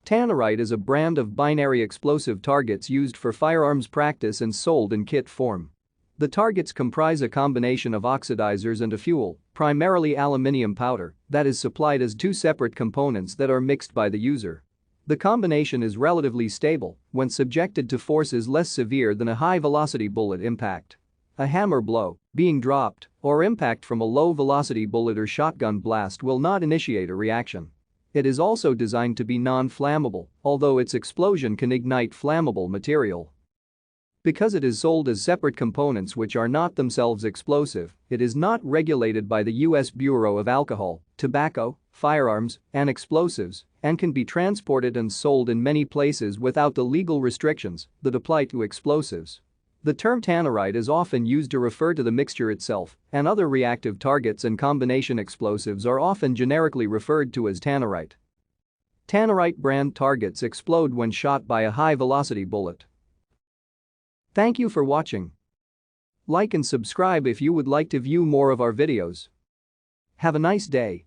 Tannerite is a brand of binary explosive targets used for firearms practice and sold in kit form. The targets comprise a combination of oxidizers and a fuel, primarily aluminium powder, that is supplied as two separate components that are mixed by the user. The combination is relatively stable when subjected to forces less severe than a high-velocity bullet impact. A hammer blow, being dropped, or impact from a low-velocity bullet or shotgun blast will not initiate a reaction. It is also designed to be non-flammable, although its explosion can ignite flammable material. Because it is sold as separate components which are not themselves explosive, it is not regulated by the U.S. Bureau of Alcohol, Tobacco, Firearms, and Explosives, and can be transported and sold in many places without the legal restrictions that apply to explosives. The term Tannerite is often used to refer to the mixture itself, and other reactive targets and combination explosives are often generically referred to as Tannerite. Tannerite brand targets explode when shot by a high-velocity bullet. Thank you for watching. Like and subscribe if you would like to view more of our videos. Have a nice day.